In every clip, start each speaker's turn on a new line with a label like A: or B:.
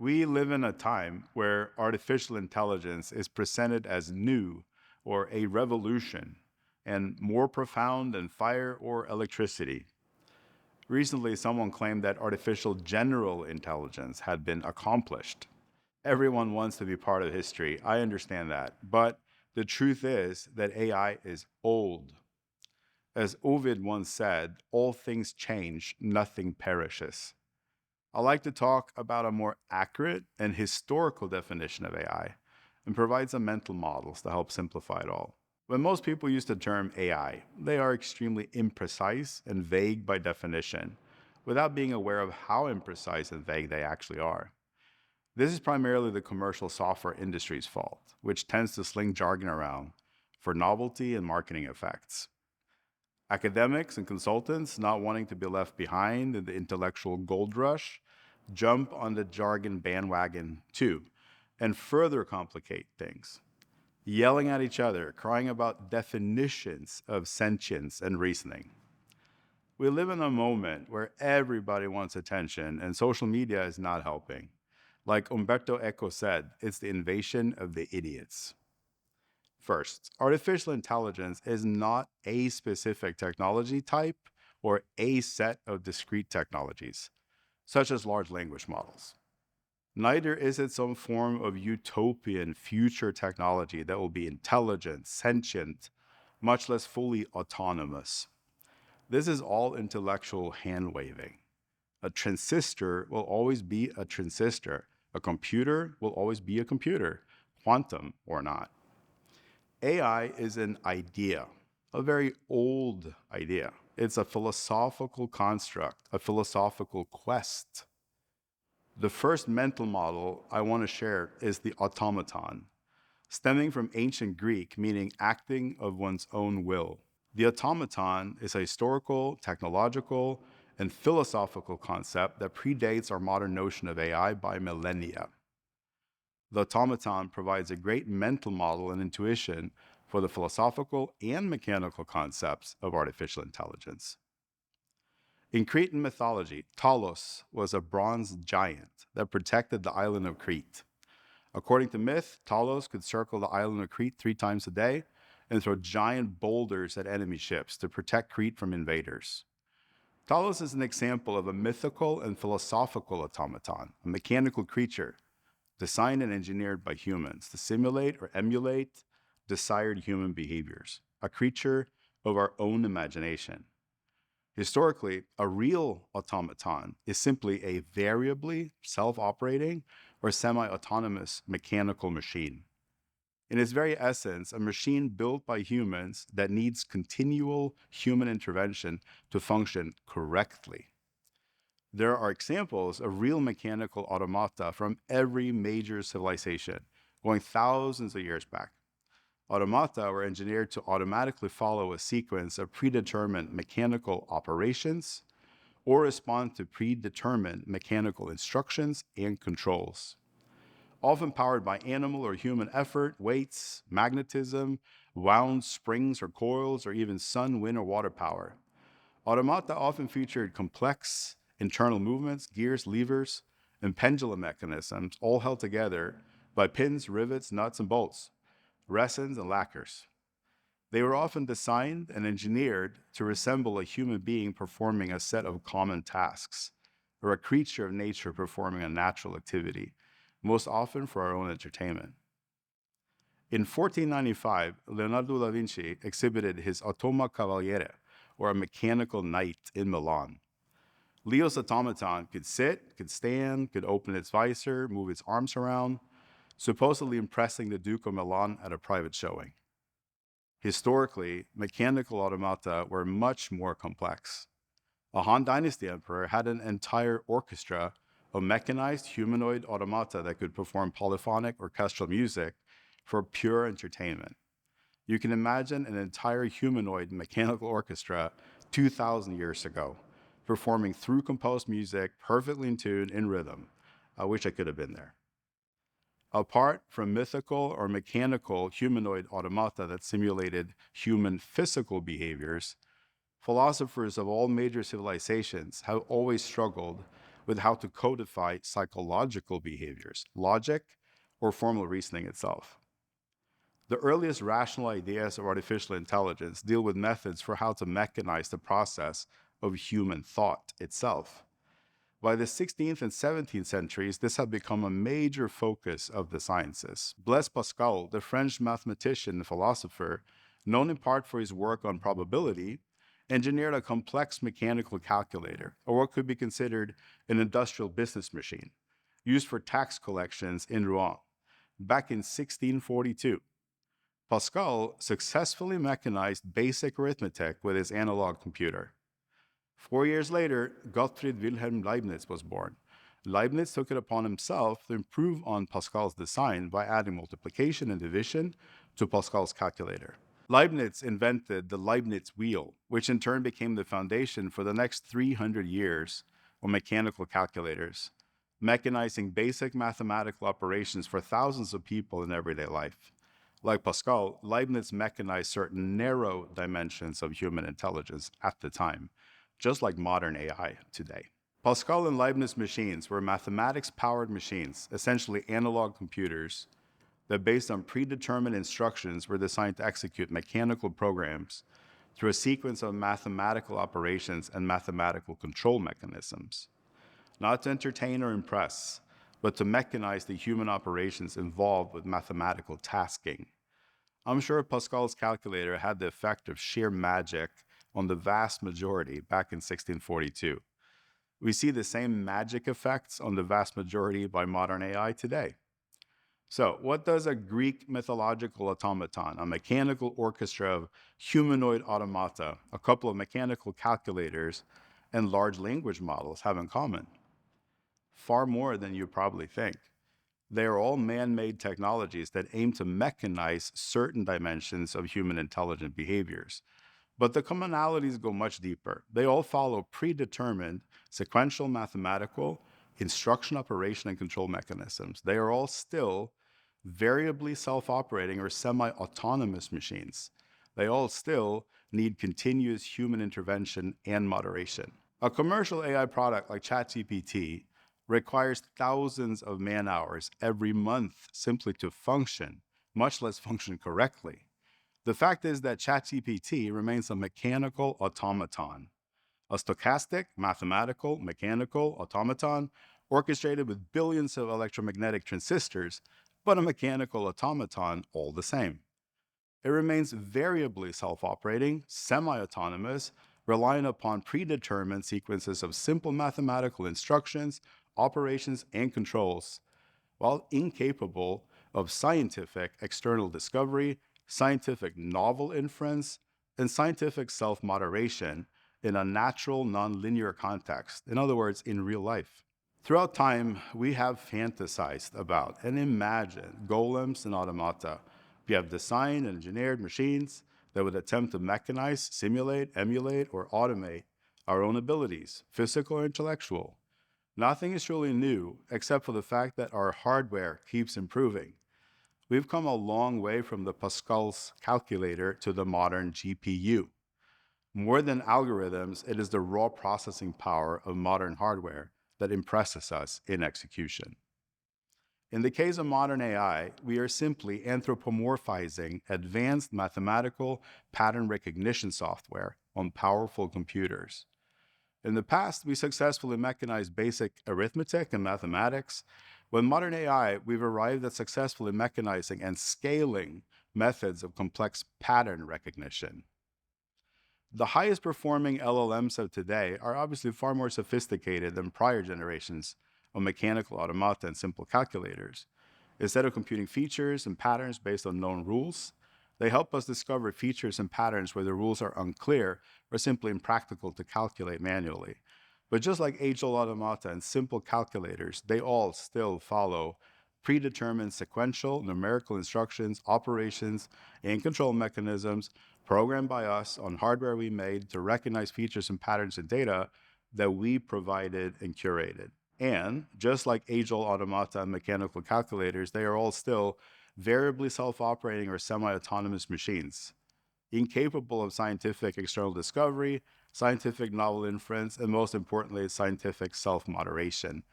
A: We live in a time where artificial intelligence is presented as new or a revolution and more profound than fire or electricity. Recently, someone claimed that artificial general intelligence had been accomplished. Everyone wants to be part of history. I understand that. But the truth is that AI is old. As Ovid once said, all things change, nothing perishes. I like to talk about a more accurate and historical definition of AI and provide some mental models to help simplify it all. When most people use the term AI, they are extremely imprecise and vague by definition, without being aware of how imprecise and vague they actually are. This is primarily the commercial software industry's fault, which tends to sling jargon around for novelty and marketing effects. Academics and consultants, not wanting to be left behind in the intellectual gold rush, jump on the jargon bandwagon too, and further complicate things, yelling at each other, crying about definitions of sentience and reasoning. We live in a moment where everybody wants attention, and social media is not helping. Like Umberto Eco said, it's the invasion of the idiots. First, artificial intelligence is not a specific technology type or a set of discrete technologies, such as large language models. Neither is it some form of utopian future technology that will be intelligent, sentient, much less fully autonomous. This is all intellectual hand waving. A transistor will always be a transistor. A computer will always be a computer, quantum or not. AI is an idea, a very old idea. It's a philosophical construct, a philosophical quest. The first mental model I want to share is the automaton, stemming from ancient Greek, meaning acting of one's own will. The automaton is a historical, technological, and philosophical concept that predates our modern notion of AI by millennia. The automaton provides a great mental model and intuition for the philosophical and mechanical concepts of artificial intelligence. In Cretan mythology, Talos was a bronze giant that protected the island of Crete. According to myth, Talos could circle the island of Crete 3 times a day and throw giant boulders at enemy ships to protect Crete from invaders. Talos is an example of a mythical and philosophical automaton, a mechanical creature designed and engineered by humans to simulate or emulate desired human behaviors, a creature of our own imagination. Historically, a real automaton is simply a variably self-operating or semi-autonomous mechanical machine. In its very essence, a machine built by humans that needs continual human intervention to function correctly. There are examples of real mechanical automata from every major civilization, going thousands of years back. Automata were engineered to automatically follow a sequence of predetermined mechanical operations or respond to predetermined mechanical instructions and controls. Often powered by animal or human effort, weights, magnetism, wound springs or coils, or even sun, wind, or water power. Automata often featured complex internal movements, gears, levers, and pendulum mechanisms, all held together by pins, rivets, nuts, and bolts, resins, and lacquers. They were often designed and engineered to resemble a human being performing a set of common tasks, or a creature of nature performing a natural activity, most often for our own entertainment. In 1495, Leonardo da Vinci exhibited his Automa Cavaliere, or a mechanical knight, in Milan. Leo's automaton could sit, could stand, could open its visor, move its arms around, supposedly impressing the Duke of Milan at a private showing. Historically, mechanical automata were much more complex. A Han Dynasty emperor had an entire orchestra of mechanized humanoid automata that could perform polyphonic orchestral music for pure entertainment. You can imagine an entire humanoid mechanical orchestra 2,000 years ago, performing through composed music perfectly in tune, in rhythm. I wish I could have been there. Apart from mythical or mechanical humanoid automata that simulated human physical behaviors, philosophers of all major civilizations have always struggled with how to codify psychological behaviors, logic, or formal reasoning itself. The earliest rational ideas of artificial intelligence deal with methods for how to mechanize the process of human thought itself. By the 16th and 17th centuries, this had become a major focus of the sciences. Blaise Pascal, the French mathematician and philosopher, known in part for his work on probability, engineered a complex mechanical calculator, or what could be considered an industrial business machine, used for tax collections in Rouen back in 1642. Pascal successfully mechanized basic arithmetic with his analog computer. 4 years later, Gottfried Wilhelm Leibniz was born. Leibniz took it upon himself to improve on Pascal's design by adding multiplication and division to Pascal's calculator. Leibniz invented the Leibniz wheel, which in turn became the foundation for the next 300 years of mechanical calculators, mechanizing basic mathematical operations for thousands of people in everyday life. Like Pascal, Leibniz mechanized certain narrow dimensions of human intelligence at the time, just like modern AI today. Pascal and Leibniz machines were mathematics-powered machines, essentially analog computers, that based on predetermined instructions were designed to execute mechanical programs through a sequence of mathematical operations and mathematical control mechanisms, not to entertain or impress, but to mechanize the human operations involved with mathematical tasking. I'm sure Pascal's calculator had the effect of sheer magic on the vast majority back in 1642. We see the same magic effects on the vast majority by modern AI today. So, what does a Greek mythological automaton, a mechanical orchestra of humanoid automata, a couple of mechanical calculators, and large language models have in common? Far more than you probably think. They are all man-made technologies that aim to mechanize certain dimensions of human intelligent behaviors. But the commonalities go much deeper. They all follow predetermined sequential mathematical instruction, operation, and control mechanisms. They are all still variably self-operating or semi-autonomous machines. They all still need continuous human intervention and moderation. A commercial AI product like ChatGPT requires thousands of man-hours every month simply to function, much less function correctly. The fact is that ChatGPT remains a mechanical automaton, a stochastic, mathematical, mechanical automaton orchestrated with billions of electromagnetic transistors, but a mechanical automaton all the same. It remains variably self-operating, semi-autonomous, relying upon predetermined sequences of simple mathematical instructions, operations, and controls, while incapable of scientific external discovery, scientific novel inference, and scientific self-moderation in a natural, nonlinear context, in other words, in real life. Throughout time, we have fantasized about and imagined golems and automata. We have designed and engineered machines that would attempt to mechanize, simulate, emulate, or automate our own abilities, physical or intellectual. Nothing is truly new except for the fact that our hardware keeps improving. We've come a long way from the Pascal's calculator to the modern GPU. More than algorithms, it is the raw processing power of modern hardware that impresses us in execution. In the case of modern AI, we are simply anthropomorphizing advanced mathematical pattern recognition software on powerful computers. In the past, we successfully mechanized basic arithmetic and mathematics. With modern AI, we've arrived at successfully mechanizing and scaling methods of complex pattern recognition. The highest performing LLMs of today are obviously far more sophisticated than prior generations of mechanical automata and simple calculators. Instead of computing features and patterns based on known rules, they help us discover features and patterns where the rules are unclear or simply impractical to calculate manually. But just like age-old automata and simple calculators, they all still follow predetermined sequential numerical instructions, operations, and control mechanisms programmed by us on hardware we made to recognize features and patterns in data that we provided and curated. And just like age-old automata and mechanical calculators, they are all still variably self-operating or semi-autonomous machines, incapable of scientific external discovery, scientific novel inference, and most importantly, scientific self-moderation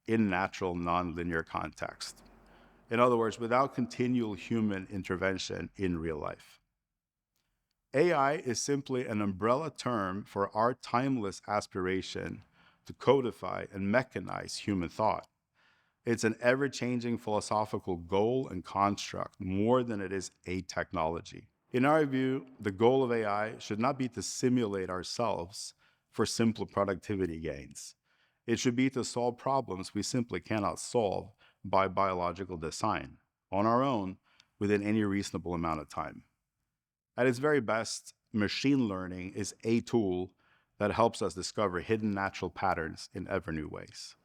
A: in natural nonlinear context. In other words, without continual human intervention in real life. AI is simply an umbrella term for our timeless aspiration to codify and mechanize human thought. It's an ever-changing philosophical goal and construct more than it is a technology. In our view, the goal of AI should not be to simulate ourselves for simple productivity gains. It should be to solve problems we simply cannot solve by biological design on our own within any reasonable amount of time. At its very best, machine learning is a tool that helps us discover hidden natural patterns in ever new ways.